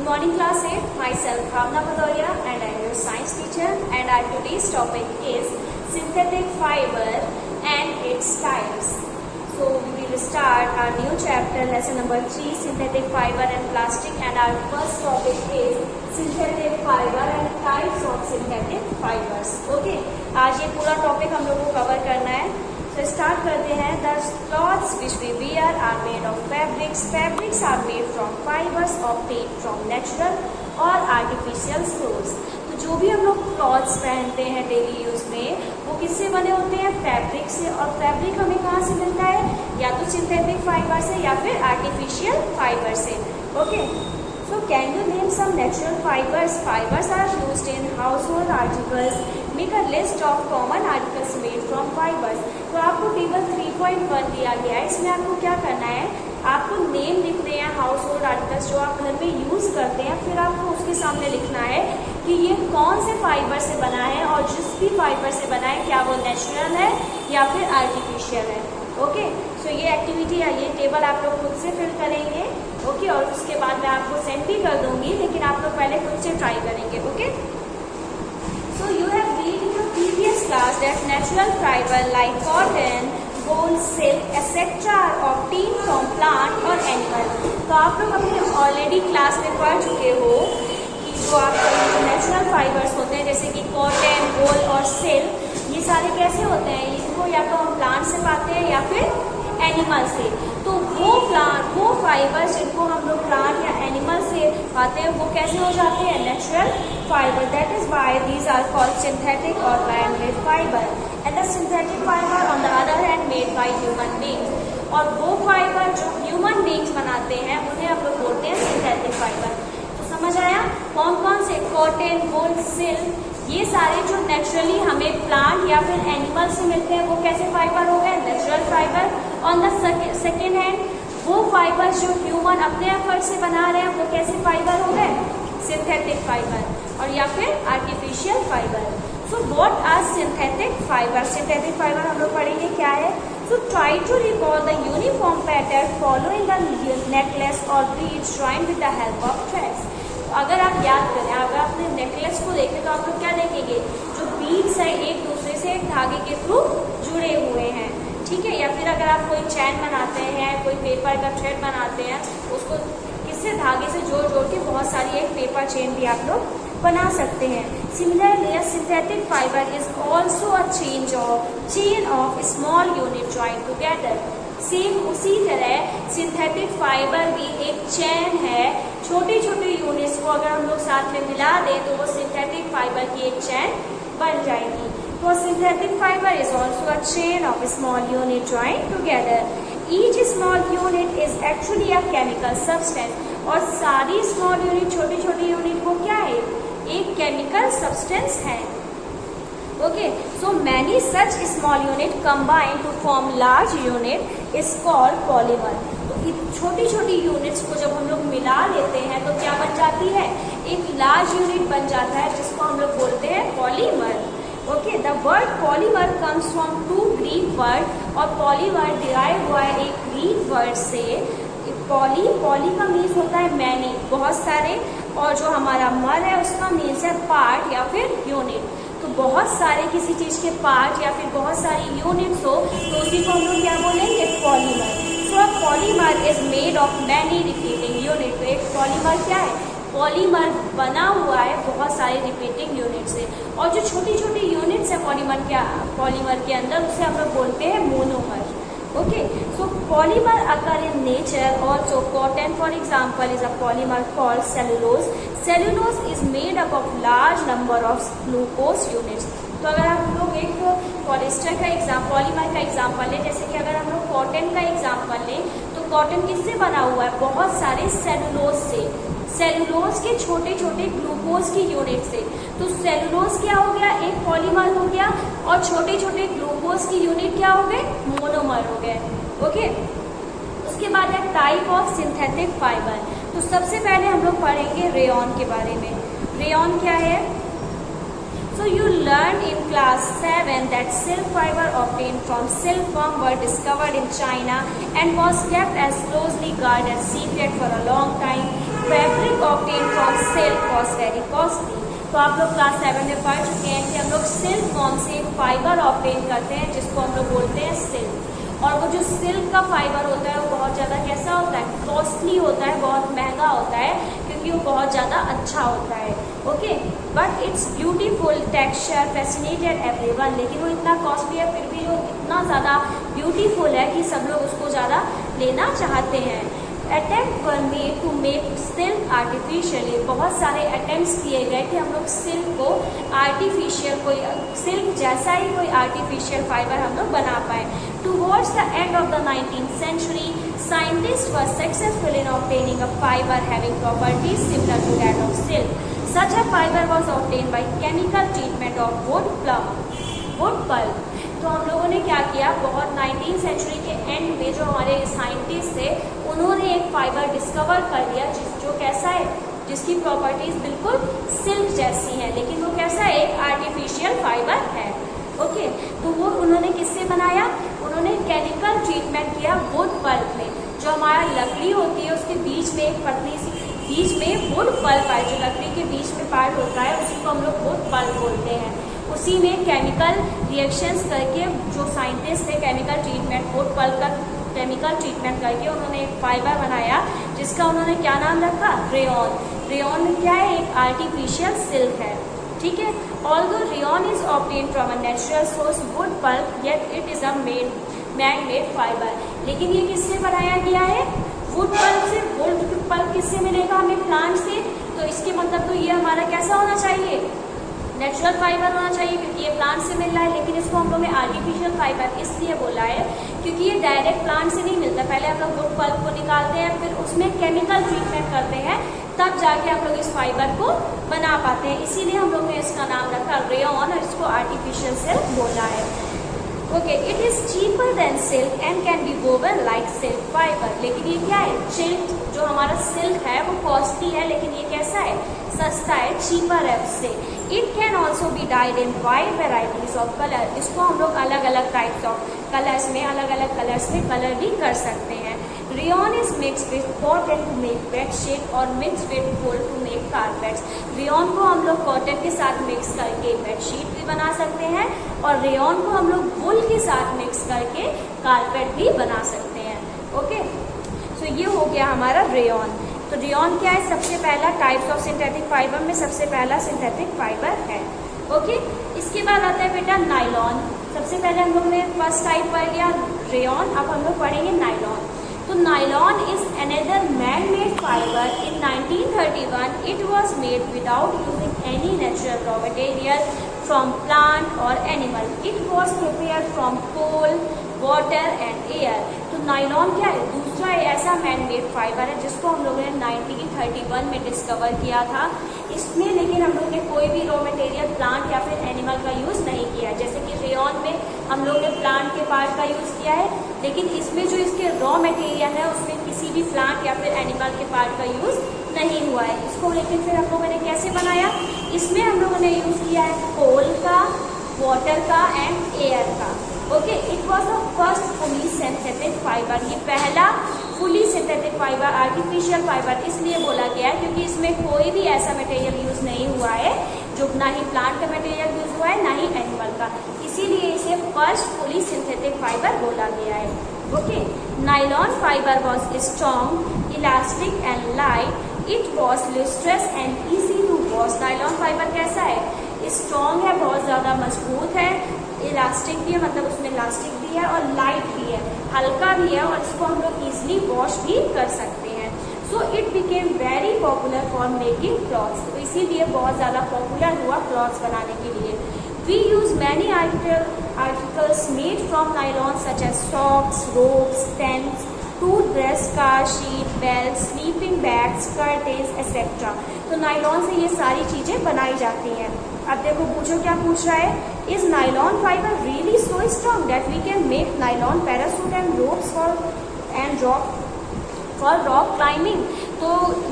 morning class 8. Myself Bhavna Bhadoria and I am your science teacher, and our today's topic is synthetic fiber and its types. So we will start our new chapter, lesson number 3, synthetic fiber and plastic, and our first topic is synthetic fiber and types of synthetic fibers. Okay, आज ये पूरा topic हम लोग को cover करना है. तो start करते हैं. The clothes which we wear are made of fabrics. Fabrics are made from fibres obtained from natural और आर्टिफिशियल सोर्स. तो जो भी हम लोग क्लॉथ्स पहनते हैं डेली यूज में, वो किससे बने होते हैं? फैब्रिक से. और फैब्रिक हमें कहाँ से मिलता है? या तो सिंथेटिक फाइबर से या फिर आर्टिफिशियल फाइबर से. Okay, so can you name some natural fibers? Fibers are used in household articles. Make a list of common articles made from fibers. तो आपको टेबल 3.1 दिया गया है. इसमें आपको क्या करना है? आपको नेम लिखने हैं हाउस होल्ड आर्टिकल्स जो आप घर में यूज करते हैं. फिर आपको उसके सामने लिखना है कि ये कौन से फाइबर से बना है, और जिस भी फाइबर से बना है क्या वो नेचुरल है या फिर आर्टिफिशियल है. ओके, सो ये एक्टिविटी या ये टेबल आप लोग खुद से फिल करेंगे. ओके, और उसके बाद मैं आपको सेंड भी कर दूंगी, लेकिन आप लोग पहले खुद से ट्राई करेंगे. Okay, so you have read in your previous class that natural fibre like cotton, wool, silk etc. are obtained from plant or animal. तो आप लोग अपने ऑलरेडी क्लास में पढ़ चुके हो कि जो आपके नेचुरल फाइबर्स होते हैं जैसे कि कॉटन, वूल और सिल्क, ये सारे कैसे होते हैं? इनको या तो हम प्लांट से पाते हैं या फिर एनिमल से. तो वो फाइबर्स जिनको हम लोग प्लांट या एनिमल से पाते हैं वो कैसे हो जाते हैं? Natural fibre. That is why these are called synthetic और man-made fibre. And the synthetic fibre on the other hand made by human beings. और वो फाइबर जो ह्यूमन बीइंग्स बनाते हैं उन्हें हम लोग बोलते हैं सिंथेटिक फाइबर. तो समझ आया? कौन कौन से? कॉटन, वूल, सिल्क, ये सारे जो नेचुरली हमें प्लांट या फिर एनिमल से मिलते हैं वो कैसे फाइबर हो गए? Natural fibre. On the second hand वो फाइबर्स जो ह्यूमन अपने एफर्ट से बना रहे हैं वो कैसे फाइबर हो गए? Synthetic fibre. और या फिर artificial fibre. So what are synthetic fibre? Synthetic fibre हम लोग पढ़ेंगे क्या है. So try to recall the uniform pattern following the necklace और beads joined with the help of threads. अगर आप याद करें, अगर आपने नेकलेस को देखें तो आप लोग क्या देखेंगे? जो बीड्स है एक दूसरे से एक धागे के थ्रू जुड़े हुए हैं. ठीक है, या फिर अगर आप कोई चैन बनाते हैं, कोई पेपर का थ्रेड बनाते हैं, उसको किससे? धागे से जोड़ जोड़ के बहुत सारी एक पेपर चेन भी आप लोग बना सकते हैं. Similarly a synthetic fibre is also a chain of small unit joint together. Same उसी तरह सिंथेटिक फाइबर भी एक चैन है. छोटे छोटे यूनिट्स को अगर हम लोग साथ में मिला दें तो वो सिंथेटिक फाइबर की एक चैन बन जाएगी. तो synthetic fibre is also a chain of small unit joint together. Each small unit is actually a chemical substance. और सारी स्मॉल यूनिट, छोटी छोटी यूनिट वो क्या है? एक केमिकल सब्सटेंस है. Okay, so many such small unit combine to form large unit is called polymer. तो छोटी छोटी यूनिट्स को जब हम लोग मिला लेते हैं तो क्या बन जाती है? एक लार्ज यूनिट बन जाता है जिसको हम लोग बोलते हैं polymer. Okay, the word polymer comes from two Greek word. और पॉलीमर डिराइव हुआ है एक ग्रीक वर्ड से. पॉली का मीन्स होता है मैनी, बहुत सारे, और जो हमारा मर है उसका मीन्स है पार्ट या फिर यूनिट. तो बहुत सारे किसी चीज़ के पार्ट या फिर बहुत सारी यूनिट्स हो तो उसी को हम लोग क्या बोलेंगे? Polymer. So a polymer is made of many repeating unit. तो एक पॉलीमर क्या है? पॉलीमर बना हुआ है बहुत सारे रिपीटिंग यूनिट से. और जो छोटी छोटी यूनिट्स है पॉलीमर के अंदर, उसे हम लोग बोलते हैं monomer. Okay, so polymer occur in nature also. Cotton, for example, is a polymer called cellulose. Cellulose is made up of large number of glucose units. तो अगर हम लोग एक पॉलिस्टर का पॉलीमर का एग्जाम्पल लें, जैसे कि अगर हम लोग कॉटन का एग्जाम्पल लें, तो कॉटन किससे बना हुआ है? बहुत सारे सेलुलोज से. सेलुलोज के छोटे छोटे ग्लूकोज की यूनिट से. तो सेलुलोज क्या हो गया? एक पॉलीमर हो गया. और छोटे छोटे ग्लूकोज की यूनिट क्या हो गए? मोनोमर हो गए. ओके, उसके बाद है टाइप ऑफ सिंथेटिक फाइबर. तो सबसे पहले हम लोग पढ़ेंगे रेयॉन के बारे में. रेयॉन क्या है? So you learned in class 7 that silk fiber obtained from silkworm were discovered in China and was kept as closely guarded secret for a long time. Fabric obtain from silk was very costly. तो आप लोग class 7 में पढ़ चुके हैं कि हम लोग सिल्क फॉर्म से एक फाइबर ऑब्टेन करते हैं जिसको हम लोग बोलते हैं सिल्क। और वो जो सिल्क का फाइबर होता है वो बहुत ज़्यादा कैसा होता है, कॉस्टली होता है, बहुत महंगा होता है क्योंकि वो बहुत ज़्यादा अच्छा होता है। Okay, but it's beautiful texture fascinated everyone. लेकिन वो इतना कॉस्टली है फिर भी वो इतना ज़्यादा ब्यूटीफुल है कि सब लोग उसको ज़्यादा लेना चाहते हैं। Attempt were made to make silk artificially. बहुत सारे अटेम्प्ट्स किए गए कि हम लोग सिल्क को आर्टिफिशियल, कोई सिल्क जैसा ही कोई आर्टिफिशियल फाइबर हम लोग बना पाए। Towards the end of the 19th century, scientists were successful in obtaining a fiber having properties similar to that of silk. Such a fiber was obtained by chemical treatment of wood pulp. तो हम लोगों ने क्या किया, बहुत 19th century के and में जो हमारे साइंटिस्ट थे उन्होंने एक फाइबर डिस्कवर कर लिया जो कैसा है, जिसकी प्रॉपर्टीज बिल्कुल सिल्क जैसी है, लेकिन वो कैसा है, एक आर्टिफिशियल फाइबर है। ओके, तो वो उन्होंने किससे बनाया, उन्होंने केमिकल ट्रीटमेंट किया वुड पल्प में। जो हमारा लकड़ी होती है उसके बीच में एक पतली सी बीच में वुड पल्प है, जो लकड़ी के बीच में पार्ट होता है उसी को हम लोग वुड पल्प बोलते हैं। उसी में केमिकल रिएक्शंस करके जो साइंटिस्ट थे केमिकल ट्रीटमेंट, वुड पल्प का केमिकल ट्रीटमेंट करके उन्होंने एक फाइबर बनाया जिसका उन्होंने क्या नाम रखा, रेयॉन। रेयॉन में क्या है, एक आर्टिफिशियल सिल्क है। ठीक है, although rayon is obtained from a natural source wood pulp yet it is a man made fibre. लेकिन ये किससे बनाया गया है, वुड पल्प से। वुड पल्प किससे मिलेगा हमें, प्लांट से। तो इसके मतलब तो ये हमारा कैसा होना चाहिए, नेचुरल फाइबर होना चाहिए क्योंकि ये प्लांट से मिल रहा है। लेकिन इसको हम लोग ने आर्टिफिशियल फाइबर इसलिए बोला है क्योंकि ये डायरेक्ट प्लांट से नहीं मिलता। पहले हम लोग वुड पल्प को निकालते हैं, फिर उसमें केमिकल ट्रीटमेंट करते हैं, तब जाके हम लोग इस फाइबर को बना पाते हैं। इसीलिए हम लोग ने इसका नाम रखा रेयॉन और इसको आर्टिफिशियल सिल्क बोला है। Okay, it is cheaper than silk and can be woven like silk fibre. लेकिन ये क्या है, सिल्क जो हमारा सिल्क है वो कॉस्टली है, लेकिन ये कैसा है, सस्ता है, चीपर है उससे। It can also be died in wide varieties of colour. इसको हम लोग अलग अलग टाइप्स ऑफ कलर्स में, अलग अलग कलर्स में कलर भी कर सकते हैं। Rayon is mix with cotton to make bedsheet और mix with wool to make carpets. Rayon को हम लोग कॉटन के साथ मिक्स करके बेडशीट भी बना सकते हैं और रेयॉन को हम लोग वूल के साथ मिक्स करके कारपेट भी बना सकते हैं। ओके, सो ये हो गया हमारा रेयॉन। तो रेयॉन क्या है, सबसे पहला टाइप्स ऑफ सिंथेटिक फाइबर में सबसे पहला सिंथेटिक फाइबर है। ओके, इसके बाद आता है बेटा नाइलॉन। सबसे पहले हम लोग ने फर्स्ट टाइप पढ़ लिया रेयॉन, अब हम लोग पढ़ेंगे नाइलॉन। तो nylon is another man made fibre. In 1931 it was made without using any natural raw material from plant और animal. It was prepared from coal, water and air. तो nylon क्या है, दूसरा ऐसा मैन मेड फाइबर है जिसको हम लोगों ने 1931 में डिस्कवर किया था। इसमें लेकिन हम लोग ने कोई भी रॉ मटेरियल प्लांट या फिर एनिमल का यूज़ नहीं किया। जैसे कि रेयॉन में हम लोग ने प्लांट के पार्ट का यूज़ किया है, लेकिन इसमें जो इसके रॉ मटेरियल है उसमें किसी भी प्लांट या फिर एनिमल के पार्ट का यूज़ नहीं हुआ है। इसको लेकिन फिर हम लोगों ने कैसे बनाया, इसमें हम लोगों ने यूज़ किया है कोल का, वाटर का एंड एयर का। Okay, it was the first fully synthetic fibre. ये पहला fully synthetic fibre, artificial fibre इसलिए बोला गया है क्योंकि इसमें कोई भी ऐसा मटेरियल यूज़ नहीं हुआ है जो ना ही प्लांट का मटेरियल यूज़ हुआ है ना ही एनिमल का, इसीलिए इसे फर्स्ट फुली सिंथेटिक फाइबर बोला गया है। Okay, nylon fibre was strong, elastic and light. It was lustrous and easy to wash. Nylon fibre कैसा है, स्ट्रॉन्ग है, बहुत ज़्यादा मजबूत है, इलास्टिक भी है, मतलब उसमें इलास्टिक भी है और लाइट भी है, हल्का भी है और इसको हम लोग ईजिली वॉश भी कर सकते हैं। So it became very popular for making clothes. तो इसीलिए बहुत ज़्यादा पॉपुलर हुआ क्लॉथ्स बनाने के लिए। We use many articles made from nylon such as socks, ropes, tents, toothbrush, car seat, belt, sleeping bags, curtains etcetera. तो नाइलॉन से ये सारी चीज़ें बनाई जाती हैं। अब देखो पूछो क्या पूछ रहा है, is nylon fibre really so strong that we can make nylon parachute and ropes for and drop for rock climbing. तो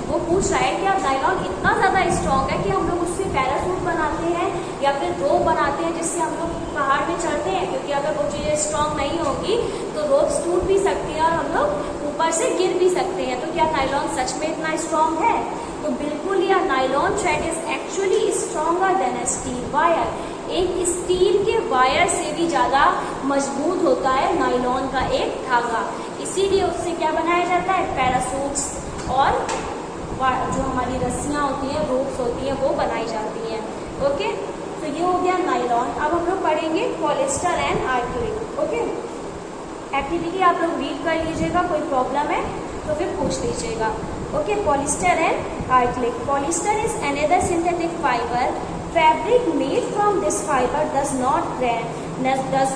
वो पूछ रहा है कि अब नायलॉन इतना ज़्यादा स्ट्रॉन्ग है कि हम लोग उससे पैरासूट बनाते हैं या फिर रोप बनाते हैं जिससे हम लोग पहाड़ में चढ़ते हैं, क्योंकि अगर वो चीज़ें स्ट्रॉन्ग नहीं होगी तो रोप्स टूट भी सकती हैं और हम लोग ऊपर से गिर भी सकते हैं। तो क्या नायलॉन सच में इतना स्ट्रॉन्ग है? तो बिल्कुल यह nylon thread is actually stronger than a steel wire. एक स्टील के वायर से भी ज़्यादा मजबूत होता है नायलॉन का एक धागा, इसीलिए उससे क्या बनाया जाता है, पैरासूट्स और जो हमारी रस्सियाँ होती हैं, रोप्स होती हैं, वो बनाई जाती हैं। ओके, तो ये हो गया नायलॉन। अब हम लोग पढ़ेंगे पॉलिस्टर एंड आर्क्लिक। ओके, एक्टिविटी आप लोग रीड कर लीजिएगा, कोई प्रॉब्लम है तो फिर पूछ लीजिएगा। Okay, polyester and acrylic. Polyester is another synthetic fibre. Fabric made from this fibre does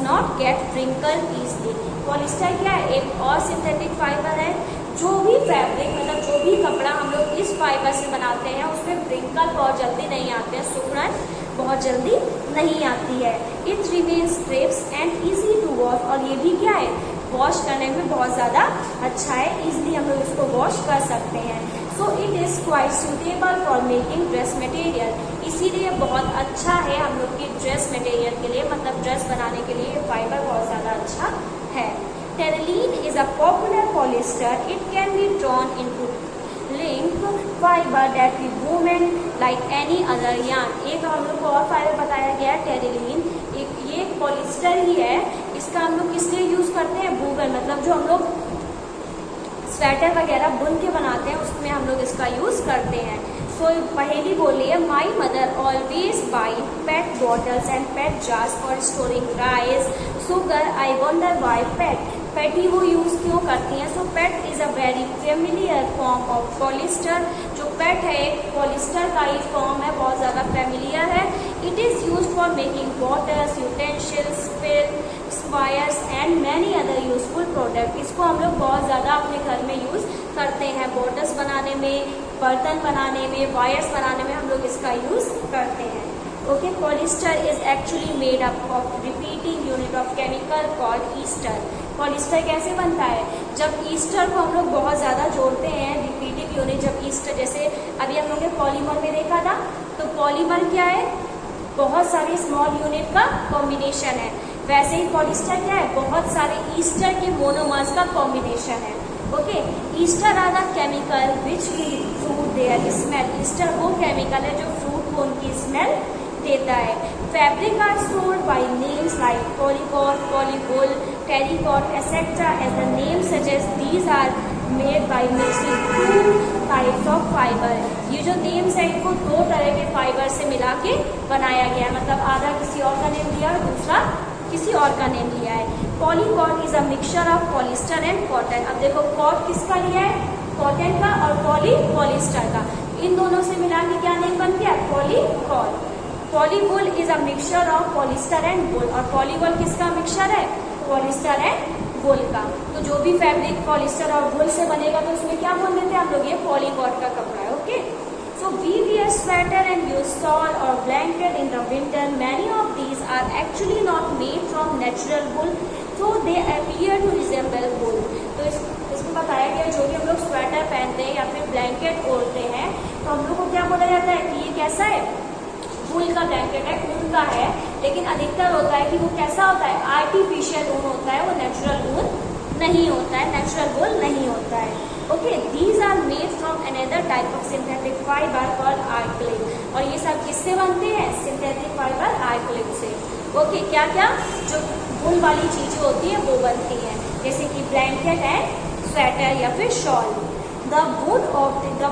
not get wrinkled easily। Polyester क्या है, एक और सिंथेटिक फाइबर है। जो भी फैब्रिक मतलब जो भी कपड़ा हम लोग इस फाइबर से बनाते हैं उसमें व्रिंकल बहुत जल्दी नहीं आते हैं, सिकुड़न बहुत जल्दी नहीं आती है। It remains crisp and easy to wash. और ये भी क्या है, वॉश करने में बहुत ज़्यादा अच्छा है, ईजिली हम लोग इसको वॉश कर सकते हैं। So it is quite suitable for making dress material. इसीलिए बहुत अच्छा है हम लोग की ड्रेस मटेरियल के लिए, मतलब ड्रेस बनाने के लिए फाइबर बहुत ज़्यादा अच्छा है। Terylene is a popular polyester. It can be drawn into link fiber that we woven like any other yarn। एक हम लोग को और फाइबर बताया गया है टेरिलीन, ये पॉलिस्टर ही है। इसका हम लोग किस लिए यूज़ करते हैं, वूवन, मतलब जो हम लोग स्वेटर वगैरह बुन के बनाते हैं उसमें हम लोग इसका यूज़ करते हैं। सो पहली बोली है, my mother always buy PET bottles and PET jars for storing rice sugar. I wonder why PET. PET ही वो यूज़ क्यों करती हैं? So PET is a very familiar form of polyester. जो पेट है एक पॉलिस्टर का ही फॉर्म है, बहुत ज़्यादा फेमिलियर है। It is use for making bottles, utensils, wires and many other useful product. इसको हम लोग बहुत ज़्यादा अपने घर में यूज़ करते हैं, बॉटल्स बनाने में, बर्तन बनाने में, वायर्स बनाने में हम लोग इसका यूज़ करते हैं। Okay, polyester is actually made up of repeating unit of chemical called Easter. Polyester कैसे बनता है, जब ईस्टर को हम लोग बहुत ज़्यादा जोड़ते हैं, रिपीटिंग यूनिट, जब ईस्टर, जैसे अभी हम लोग ने पॉलीमर में देखा था, तो पॉलीमर क्या है, बहुत सारे स्मॉल यूनिट का कॉम्बिनेशन है। वैसे ही पॉलिस्टर क्या है, बहुत सारे ईस्टर के मोनोमर्स का कॉम्बिनेशन है। Okay, ester are the chemical which give fruit their smell. Ester वो केमिकल है जो फ्रूट को उनकी स्मेल देता है। Fabric are sold by names like polycot, polywool, terrycot etcetera. As the name suggest these are made by mixing two types of fibre. ये जो names है इनको दो तरह के फाइबर से मिला के बनाया गया है, मतलब आधा किसी और का नेम लिया और दूसरा किसी और का नेम लिया है। Polycot is a mixture of polyester and cotton. अब देखो कॉट किसका लिया है, कॉटन का, और पॉली पॉलिस्टर का। इन दोनों से मिला के क्या नेम बन गया, polycot. Polywool is a mixture of polyester and wool. और पॉलीवुल किसका मिक्सचर है, पॉलिस्टर एंड वुल का। तो जो भी फैब्रिक पॉलिस्टर और वुल से बनेगा तो उसमें क्या बोल देते हैं हम लोग, ये पॉलीकॉट का कपड़ा है। Okay, so we wear sweater and use shawl or blanket in the winter. Many of these are actually not made from natural wool, so they appear to resemble wool। तो इसमें बताया गया जो भी हम लोग स्वेटर पहनते हैं या फिर ब्लैंकेट ओढ़ते हैं तो हम लोग को क्या बोला जाता है कि ये कैसा है, वूल का ब्लैंकेट है, ऊन का है। लेकिन अधिकतर होता है कि वो कैसा होता है, आर्टिफिशियल ऊन होता है, वो नेचुरल ऊन नहीं होता है, नेचुरल वूल नहीं होता है। Okay, these are made from another type of synthetic fibre called acrylic. और ये सब किससे बनते हैं, सिंथेटिक फाइबर आर्क्लिक से। ओके, क्या क्या जो वूल वाली चीज़ें होती हैं वो बनती हैं, जैसे कि ब्लैंकेट एंड स्वेटर या फिर shawl. The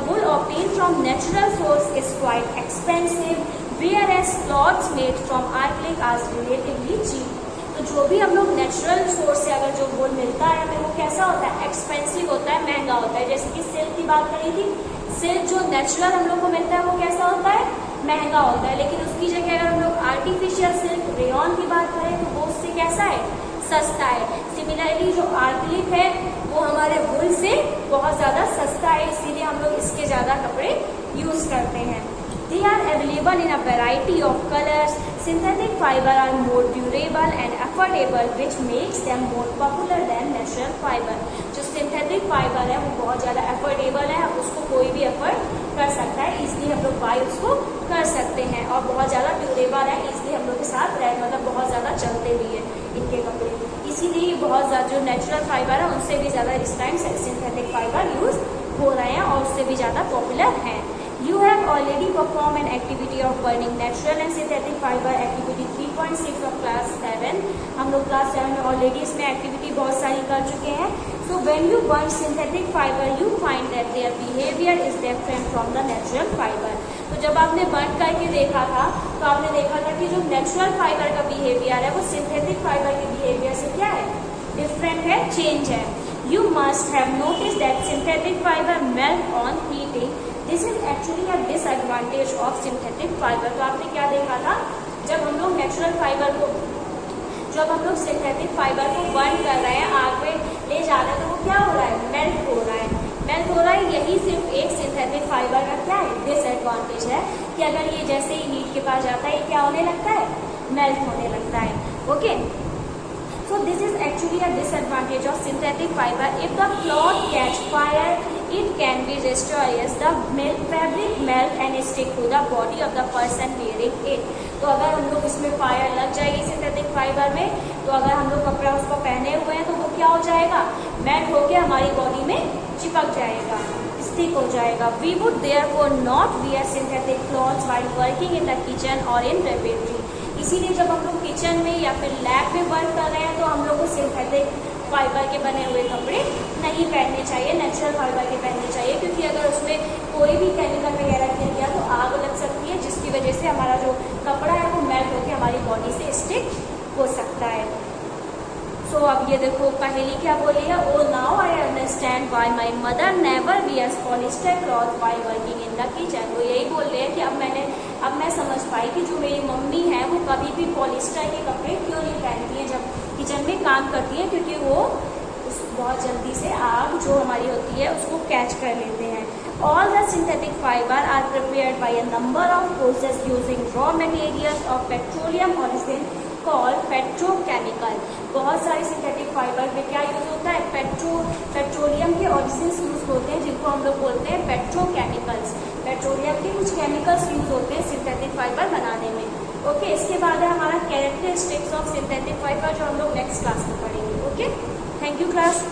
wool obtained from natural source is quite expensive, whereas cloths made from acrylic are relatively cheap। तो जो भी हम लोग नेचुरल सोर्स से अगर जो वूल मिलता है हमें वो कैसा होता है, एक्सपेंसिव होता है, महंगा होता है। जैसे कि सिल्क की बात करी थी, सिल्क जो नेचुरल हम लोग को मिलता है वो कैसा होता है, महंगा होता है। लेकिन उसकी जगह अगर हम लोग आर्टिफिशियल सिल्क, रेयॉन की बात करें तो वो उससे कैसा है, सस्ता है। सिमिलरली जो आर्क्लिक है वो हमारे वूल से बहुत ज़्यादा सस्ता है, इसीलिए हम लोग इसके ज़्यादा कपड़े यूज़ करते हैं। They are available in a variety of colors. Synthetic fiber are more durable and affordable, which makes them more popular than natural fiber. जो सिंथेटिक फाइबर है वो बहुत ज़्यादा अफोर्डेबल है, उसको कोई भी अफोर्ड कर सकता है, इजीली हम लोग बाय उसको कर सकते हैं, और बहुत ज़्यादा ड्यूरेबल है, इजीली हम लोग के साथ रह मतलब बहुत ज़्यादा चलते भी है इनके कपड़े, इसीलिए बहुत ज़्यादा जो नेचुरल फाइबर है उनसे भी ज़्यादा इस टाइम सिंथेटिक फाइबर यूज़ हो रहे हैं और उससे भी ज़्यादा पॉपुलर हैं. You have already performed an activity of burning natural and synthetic fiber, activity 3.6 of class 7. हम लोग क्लास 7 में ऑलरेडी इसमें एक्टिविटी बहुत सारी कर चुके हैं. So when you burn synthetic fiber, you find that their behavior is different from the natural fiber. तो जब आपने बर्न करके देखा था तो आपने देखा था कि जो नेचुरल फाइबर का बिहेवियर है वो सिंथेटिक फाइबर के बिहेवियर से क्या है, डिफरेंट है, चेंज है. You must have noticed that synthetic fiber melt on heating. This is actually a disadvantage of synthetic fiber. तो आपने क्या देखा था, जब हम लोग नेचुरल फाइबर को, जब हम लोग सिंथेटिक फाइबर को बर्न कर रहे हैं, आग में ले जा रहे हैं, तो वो क्या हो रहा है, मेल्ट हो रहा है, मेल्ट हो रहा है. यही सिर्फ एक सिंथेटिक फाइबर का क्या है, डिसएडवांटेज है कि अगर ये जैसे ही हीट के पास जाता है ये क्या होने लगता है, मेल्ट होने लगता है. Okay, so this is actually a disadvantage of synthetic fiber. If the cloth catch fire, it can be destroyed. The fabric melt and stick to the body of the person wearing it. तो अगर हम लोग इसमें fire लग जाएगी synthetic fibre में, तो अगर हम लोग कपड़ा उसको पहने हुए हैं तो वो क्या हो जाएगा, मेल्ट होके हमारी बॉडी में चिपक जाएगा, स्टिक हो जाएगा. We would therefore not wear synthetic clothes while working in the kitchen or in laboratory. इसीलिए जब हम लोग किचन में या फिर लैब में वर्क कर रहे हैं तो हम लोग को सिंथेटिक फाइबर के बने हुए कपड़े नहीं पहनने चाहिए, नेचुरल फाइबर के पहनने चाहिए, क्योंकि अगर उसमें कोई भी केमिकल वगैरह किया गया तो आग लग सकती है, जिसकी वजह से हमारा जो कपड़ा है वो मेल्ट होकर हमारी बॉडी से स्टिक हो सकता है. सो अब ये देखो पहली क्या बोली है, oh now I understand why my mother never wears polyester cloth why working in the kitchen. वो यही बोल रहे हैं कि अब मैं समझ पाई कि जो मेरी मम्मी है वो कभी भी पॉलिस्टर के कपड़े क्यों नहीं पहनती हैं जब किचन में काम करती हैं, क्योंकि वो बहुत जल्दी से आग जो हमारी होती है उसको कैच कर लेते हैं. All the synthetic fiber are prepared by a number of processes using raw materials of petroleum origin called petrochemical. बहुत सारे सिंथेटिक फाइबर में क्या यूज होता है, पेट्रोलियम के ऑरिजिन्स यूज होते हैं, जिनको हम लोग बोलते हैं पेट्रोकेमिकल्स. पेट्रोलियम के कुछ केमिकल्स यूज होते हैं सिंथेटिक फाइबर बनाने में. ओके, इसके बाद है हमारा कैरेक्टरिस्टिक्स ऑफ सिंथेटिक फाइबर, जो हम लोग नेक्स्ट क्लास में पढ़ेंगे. Okay, thank you class.